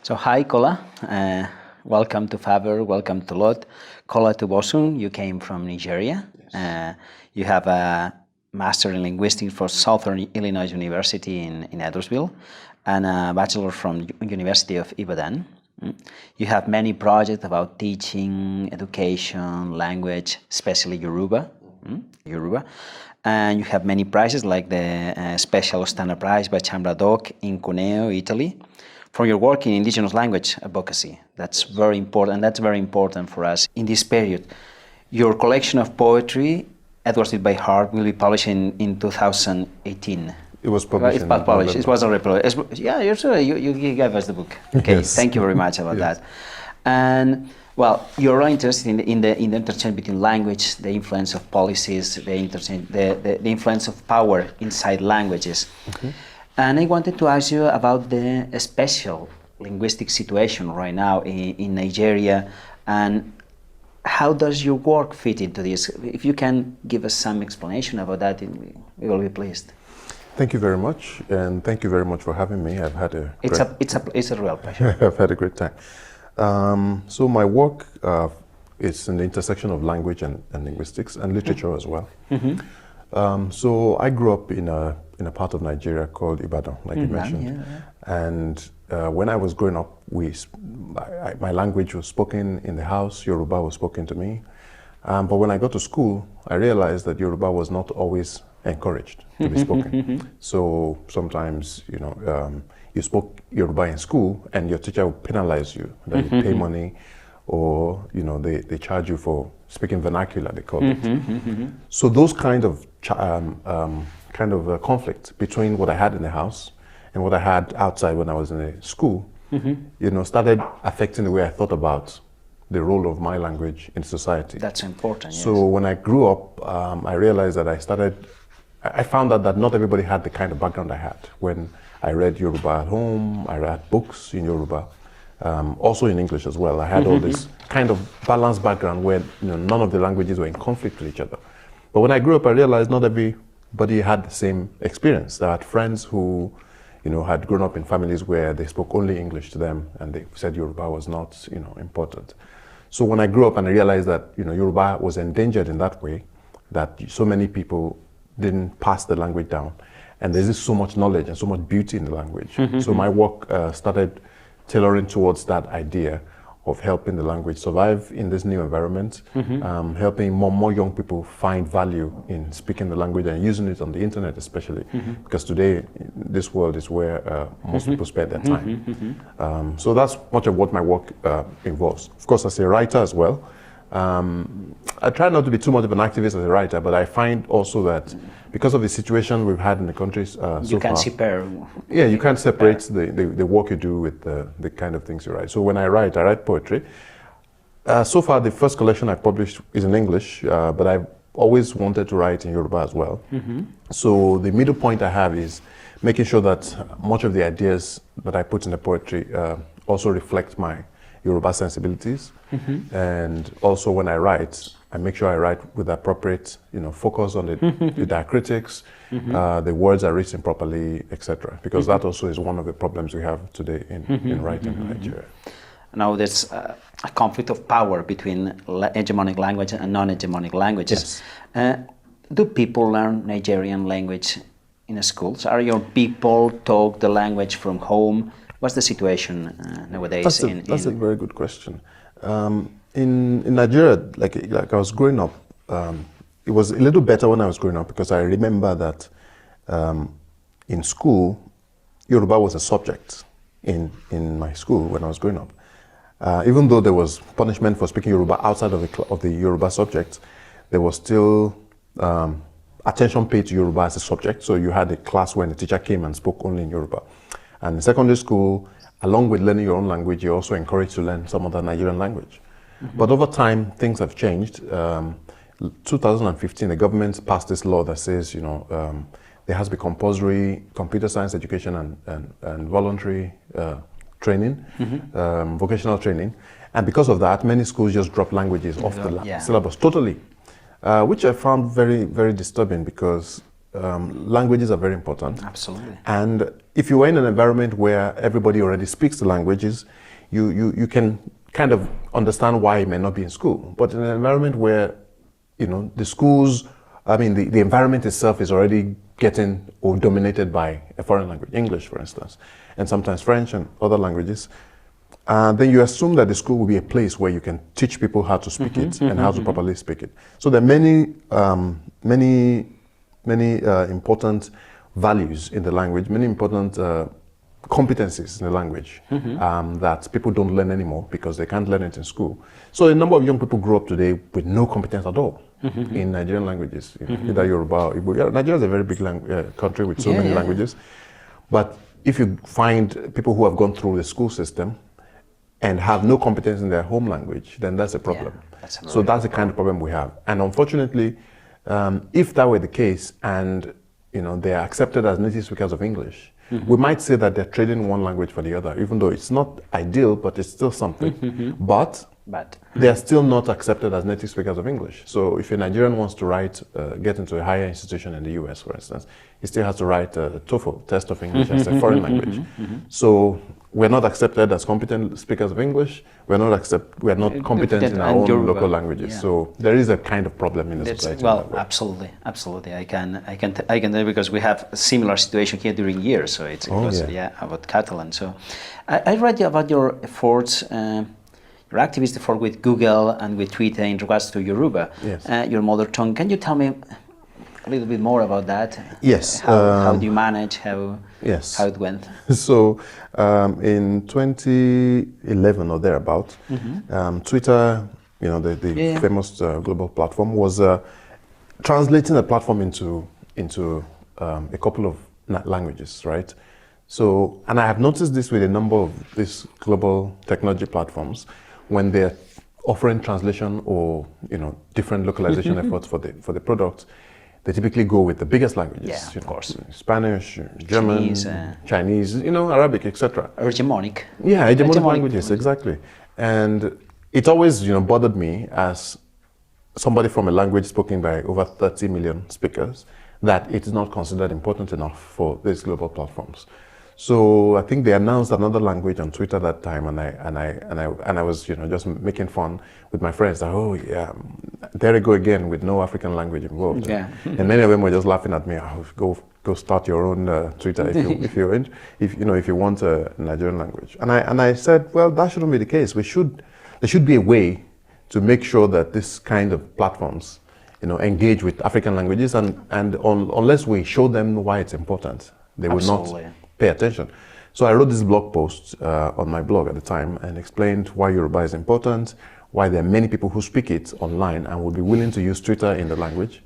So hi Kola, welcome to Faber, welcome to Olot. Kola Tubosun, you came from Nigeria. Yes. You have a Master in Linguistics from Southern Illinois University in Edwardsville and a Bachelor from University of Ibadan. You have many projects about teaching, education, language, especially Yoruba. Yoruba. And you have many prizes like the Special Standard Prize by Chambra Doc in Cuneo, Italy, for your work in indigenous language advocacy. That's very important. That's very important for us in this period. Your collection of poetry, Edwardsville by Heart, will be published in 2018. It was published. It's published. It was already published. Yeah, you gave us the book. Okay, Yes. Thank you very much about Yes. that. And well, you're really interested in the interchange between language, the influence of policies, the influence of power inside languages. Okay. And I wanted to ask you about the special linguistic situation right now in Nigeria, and how does your work fit into this? If you can give us some explanation about that, we will be pleased. Thank you very much, and thank you very much for having me. I've had a It's a real pleasure. I've had a great time. So my work is in the intersection of language and linguistics and literature as well. So I grew up in a part of Nigeria called Ibadan, like you mentioned. Yeah. And when I was growing up, my language was spoken in the house. Yoruba was spoken to me. But when I got to school, I realized that Yoruba was not always encouraged to be spoken. So sometimes, you spoke Yoruba in school and your teacher would penalize you, that you pay money, or they charge you for speaking vernacular, they call it. So those kind of conflict between what I had in the house and what I had outside when I was in the school, started affecting the way I thought about the role of my language in society. That's important. Yes. So when I grew up, I realized that I found out that not everybody had the kind of background I had. When I read Yoruba at home, I read books in Yoruba, also in English as well. I had all this kind of balanced background where none of the languages were in conflict with each other. But when I grew up, I realized not everybody had the same experience. I had friends who had grown up in families where they spoke only English to them and they said Yoruba was not important. So when I grew up and I realized that Yoruba was endangered in that way, that so many people didn't pass the language down, and there's just so much knowledge and so much beauty in the language. So my work started tailoring towards that idea of helping the language survive in this new environment, helping more young people find value in speaking the language and using it on the internet especially, because today this world is where most people spend their time. So that's much of what my work involves. Of course, as a writer as well, I try not to be too much of an activist as a writer, but I find also that because of the situation we've had in the country you can't separate. Yeah, you can't separate the work you do with the kind of things you write. So when I write poetry. So far, the first collection I published is in English, but I've always wanted to write in Yoruba as well. So the middle point I have is making sure that much of the ideas that I put in the poetry also reflect my Yoruba sensibilities. And also when I write, I make sure I write with appropriate, focus on the diacritics, the words are written properly, etc. Because that also is one of the problems we have today in writing in Nigeria. Now there's a conflict of power between hegemonic language and non-hegemonic languages. Yes. Do people learn Nigerian language in schools? Are your people taught the language from home? What's the situation nowadays? That's a very good question. In Nigeria, like I was growing up, it was a little better when I was growing up because I remember that in school, Yoruba was a subject in my school when I was growing up. Even though there was punishment for speaking Yoruba outside of the Yoruba subject, there was still attention paid to Yoruba as a subject. So you had a class when the teacher came and spoke only in Yoruba. And in secondary school, along with learning your own language, you're also encouraged to learn some other Nigerian language. But over time, things have changed. 2015, the government passed this law that says, there has to be compulsory computer science education and voluntary training, vocational training. And because of that, many schools just drop languages off the syllabus totally, which I found very, very disturbing because languages are very important. Absolutely. And if you are in an environment where everybody already speaks the languages, you can kind of understand why it may not be in school. But in an environment where, the schools, the environment itself is already getting or dominated by a foreign language, English, for instance, and sometimes French and other languages, then you assume that the school will be a place where you can teach people how to speak it and how to properly speak it. So there are many important values in the language, many important competencies in the language that people don't learn anymore because they can't learn it in school. So a number of young people grow up today with no competence at all in Nigerian languages, either Yoruba or Igbo. Nigeria is a very big country with so many languages. But if you find people who have gone through the school system and have no competence in their home language, then that's a problem. So that's the kind of problem we have. And unfortunately, if that were the case and they are accepted as native speakers of English, we might say that they're trading one language for the other, even though it's not ideal, but it's still something. But they are still not accepted as native speakers of English. So if a Nigerian wants to get into a higher institution in the US, for instance, he still has to write a TOEFL, test of English as a foreign language. So we're not accepted as competent speakers of English. We're not competent in our own local languages. So there is a kind of problem in the society. Well, absolutely. I can tell you because we have a similar situation here during years. So it was about Catalan. So I read about your efforts, your activist effort with Google and with Twitter in regards to Yoruba, your mother tongue. Can you tell me a little bit more about that? Yes. How do you manage? How it went? So in 2011 or thereabout, Twitter, the famous global platform, was translating the platform into a couple of languages, right? So, and I have noticed this with a number of these global technology platforms, when they're offering translation or different localization efforts for the product, they typically go with the biggest languages. Yeah, of course. Spanish, German, Chinese, Arabic, etc. Hegemonic. Yeah, hegemonic languages, exactly. And it always, bothered me as somebody from a language spoken by over 30 million speakers that it is not considered important enough for these global platforms. So I think they announced another language on Twitter that time, and I was just making fun with my friends that, there you go again with no African language involved. Yeah. And many of them were just laughing at me. Go start your own Twitter if you want a Nigerian language. And I said, well, that shouldn't be the case. There should be a way to make sure that this kind of platforms engage with African languages, and unless we show them why it's important, they will not pay attention. So I wrote this blog post on my blog at the time and explained why Yoruba is important, why there are many people who speak it online and would be willing to use Twitter in the language.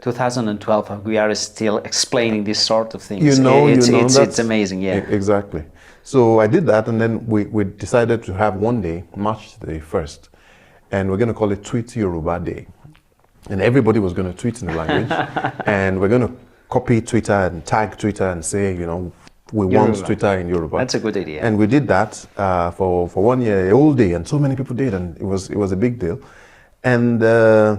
2012, we are still explaining this sort of things. It's amazing, yeah. Exactly. So I did that, and then we decided to have one day, March the 1st, and we're going to call it Tweet Yoruba Day. And everybody was going to tweet in the language, and we're going to copy Twitter and tag Twitter and say, we want Twitter in Yoruba. That's a good idea. And we did that for 1 year, a whole day, and so many people did, and it was a big deal. And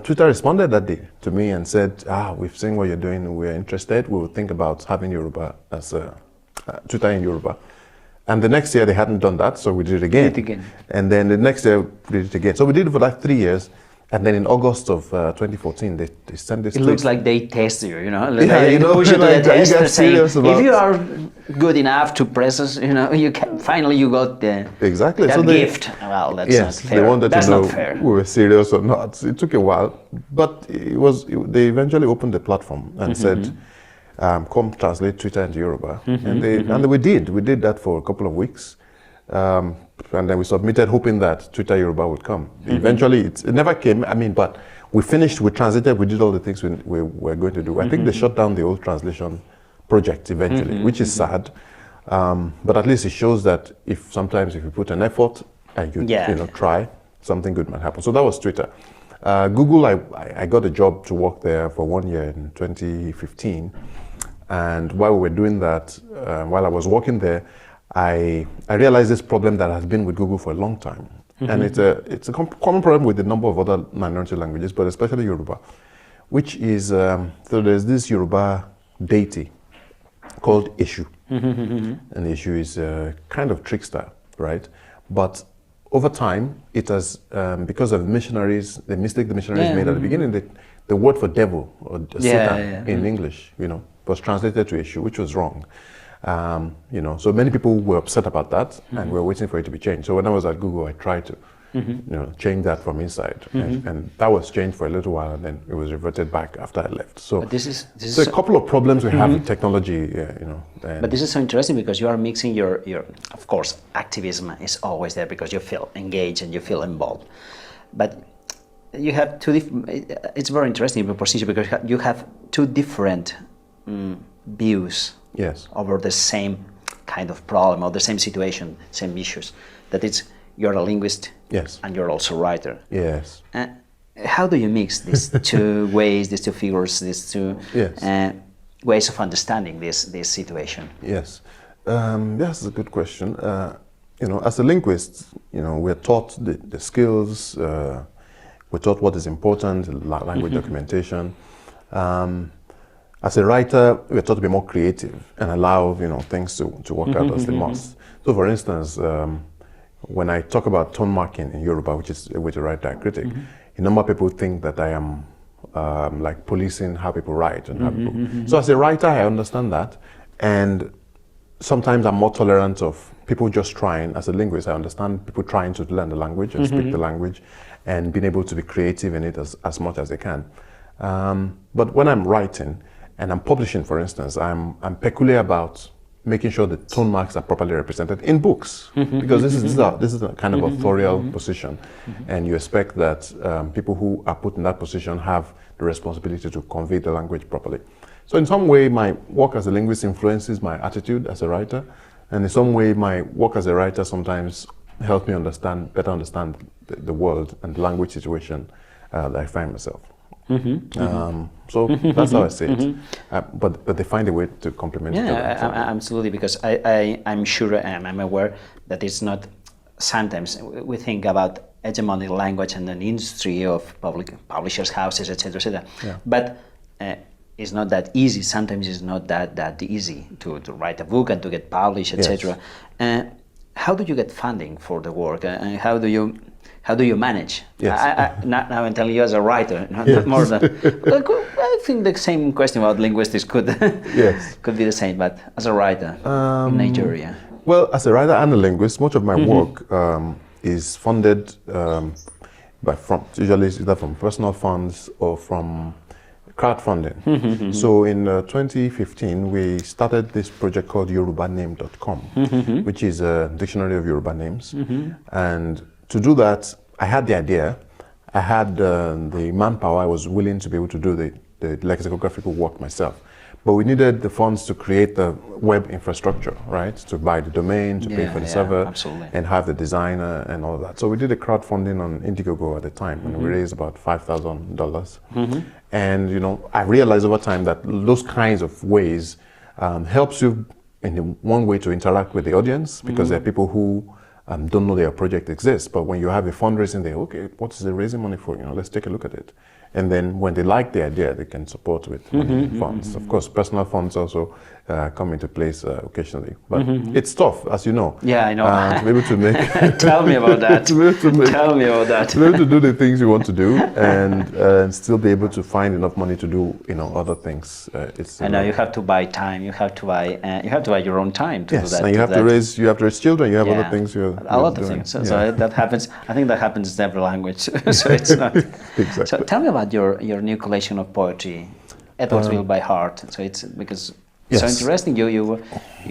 Twitter responded that day to me and said, we've seen what you're doing, we're interested, we will think about having Yoruba as Twitter in Yoruba. And the next year they hadn't done that, so we did it again. And then the next year we did it again. So we did it for like 3 years. And then in August of 2014, they sent this. It looks like they test you, They push you to the test, saying, if you are good enough to press us, you can. Finally, you got the gift. Well, that's not fair. They wanted to know we were serious or not. It took a while, but they eventually opened the platform and said, "Come translate Twitter into Yoruba," and we did. We did that for a couple of weeks. And then we submitted hoping that Twitter Yoruba would come. Eventually, it never came. But we finished, we translated, we did all the things we were going to do. I think they shut down the old translation project eventually, which is sad. But at least it shows that sometimes if you put an effort and you try, something good might happen. So that was Twitter. Google, I got a job to work there for 1 year in 2015. And while we were doing that, while I was working there, I realized this problem that has been with Google for a long time. And it's a common problem with a number of other minority languages, but especially Yoruba, which is, so there's this Yoruba deity called Issue. And Issue is a kind of trickster, right? But over time, it has, because of missionaries, the mistake the missionaries made at the beginning, the word for devil or Satan in English, was translated to Issue, which was wrong. So many people were upset about that, and we were waiting for it to be changed. So when I was at Google, I tried to, change that from inside, and that was changed for a little while, and then it was reverted back after I left. So this is a couple of problems we have with technology, But this is so interesting because you are mixing your, of course, activism is always there because you feel engaged and you feel involved, but you have two different. It's very interesting your position because you have two different views. Yes. Over the same kind of problem or the same situation, same issues. That it's you're a linguist. Yes. And you're also a writer. Yes. How do you mix these two ways, these two figures, these two ways of understanding this situation? Yes. That's a good question. As a linguist, we're taught the skills. We're taught what is important, language documentation. As a writer, we're taught to be more creative and allow things to work out as they must. So, for instance, when I talk about tone marking in Yoruba, which is a way to write diacritic, a number of people think that I am like policing how people write and how people. So, as a writer, I understand that, and sometimes I'm more tolerant of people just trying. As a linguist, I understand people trying to learn the language and speak the language, and being able to be creative in it as much as they can. But when I'm writing and I'm publishing, for instance, I'm peculiar about making sure the tone marks are properly represented in books, because this is a kind of authorial position, and you expect that people who are put in that position have the responsibility to convey the language properly. So in some way, my work as a linguist influences my attitude as a writer, and in some way, my work as a writer sometimes helps me better understand the world and the language situation that I find myself. So that's how I see it. But they find a way to complement each other. Absolutely, because I'm sure, I'm aware that it's not, sometimes we think about hegemonic language and an industry of public publishers' houses, etc., etc. But it's not that easy. Sometimes it's not that easy to write a book and to get published, etc. How do you get funding for the work? And how do you manage? Yes. Now I'm telling you as a writer, not more than. I think the same question about linguistics could could be the same, but as a writer in Nigeria. Well, as a writer and a linguist, much of my work is funded usually either from personal funds or from crowdfunding. So in 2015, we started this project called yorubaname.com, which is a dictionary of Yoruba names. And to do that, I had the idea, I had the manpower, I was willing to be able to do the lexicographical work myself. But we needed the funds to create the web infrastructure, right? To buy the domain, to pay for the server, and have the designer and all of that. So we did a crowdfunding on Indiegogo at the time, and we raised about $5,000. And I realized over time that those kinds of ways helps you in one way to interact with the audience, because there are people who don't know their project exists. But when you have a fundraising, they okay, what is the raising money for? Let's take a look at it. And then when they like the idea, they can support with funds. Of course, personal funds also come into place occasionally. But it's tough, as you know. Yeah, I know. To be able to make... Tell me about that. Tell me about that. To be able to do the things you want to do and still be able to find enough money to do other things. And now you have to buy time. You have to buy your own time to do that. And you have to raise children. You have other things you're a lot of things. So that happens. I think that happens in every language. So it's not. Exactly. So tell me about your new collection of poetry, Edwardsville by Heart. So it's because it's so interesting. You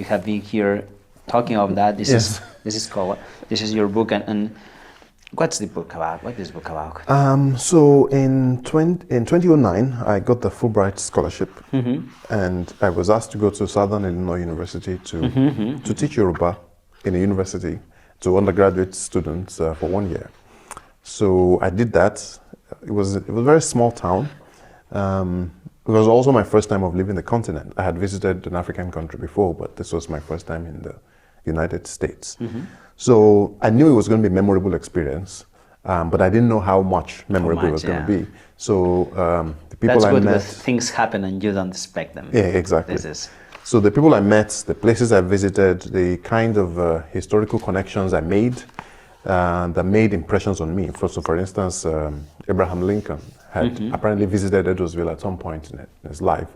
have been here talking about that. This is your book, and what's the book about? What is the book about? So in 2009, I got the Fulbright scholarship, and I was asked to go to Southern Illinois University to teach Yoruba in a university to undergraduate students for 1 year. So I did that. It was a very small town. It was also my first time of leaving the continent. I had visited an African country before, but this was my first time in the United States. So I knew it was going to be a memorable experience. but I didn't know how much memorable it was going to be. So the people That's I good met, when things happen and you don't expect them. yeah, exactly. This is. So the people I met, the places I visited, the kind of historical connections I made that made impressions on me. So for instance, Abraham Lincoln had apparently visited Edwardsville at some point in his life.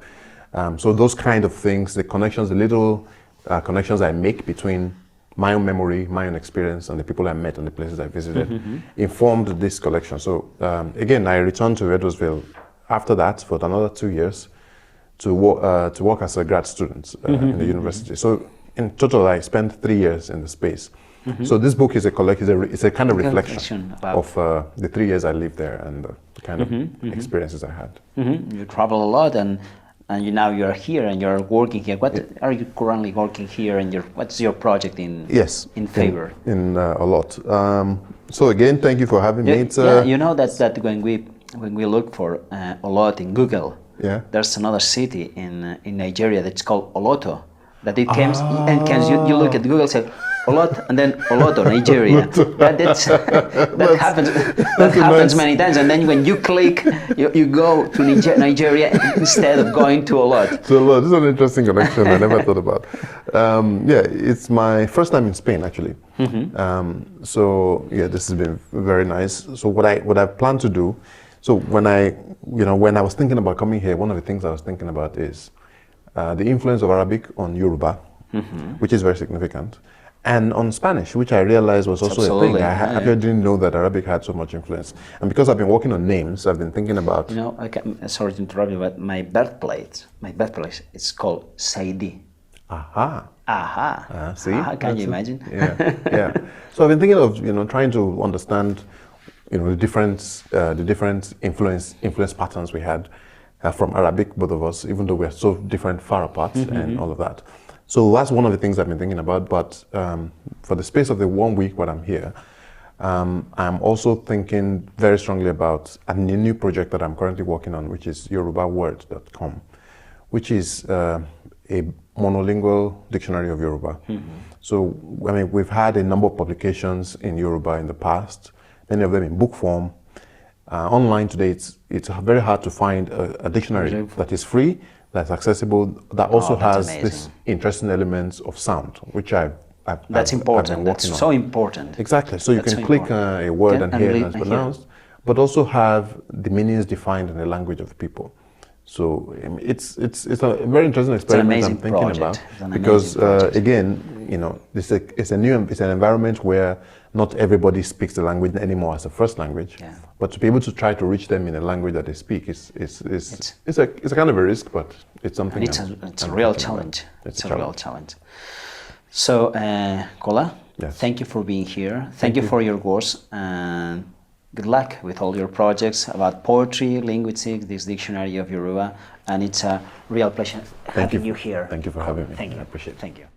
So those kind of things, the connections, the little connections I make between my own memory, my own experience, and the people I met and the places I visited informed this collection. So again, I returned to Edwardsville after that for another 2 years to work as a grad student in the university. So in total, I spent 3 years in the space. So this book is it's a kind of reflection of the 3 years I lived there and the kind of experiences I had. You travel a lot, and now you're here and you're working here. What are you currently working here, and what's your project in Faber? In Olot. So again, thank you for having me. Yeah, you know that when we look for Olot in Google, there's another city in Nigeria that's called Olot. That it comes and you look at Google, say Olot and then Oloto, Nigeria. That happens many times, and then when you click, you go to Nigeria instead of going to Olot. So Olot, this is an interesting connection I never thought about. Yeah, it's my first time in Spain actually. So yeah, this has been very nice. So what I plan to do, so when I was thinking about coming here, one of the things I was thinking about is the influence of Arabic on Yoruba, which is very significant, and on Spanish, which I realized was also a thing. I actually didn't know that Arabic had so much influence. And because I've been working on names, I've been thinking about... sorry to interrupt you, but my birthplace is called Saidi. See? Can you imagine? Yeah. So I've been thinking of, trying to understand, the different influence patterns we had from Arabic, both of us, even though we're so different, far apart, and all of that. So that's one of the things I've been thinking about. But for the space of the 1 week when I'm here, I'm also thinking very strongly about a new project that I'm currently working on, which is yorubaword.com, which is a monolingual dictionary of Yoruba. So, I mean, we've had a number of publications in Yoruba in the past, many of them in book form. Online today, it's very hard to find a dictionary that is free, that's accessible, that also has this interesting elements of sound, which that's important. That's so important. Exactly. So you can click a word and hear how it's pronounced, but also have the meanings defined in the language of the people. So it's a very interesting experiment I'm thinking about, because again, it's an environment where not everybody speaks the language anymore as a first language, but to be able to try to reach them in a language that they speak is a kind of a risk, but it's something. It's a real challenge. It's a real challenge. So, Kola, thank you for being here. Thank you for your course, and good luck with all your projects about poetry, linguistics, this dictionary of Yoruba, and it's a real pleasure having you here. Thank you for having me. Thank you. I appreciate it. Thank you.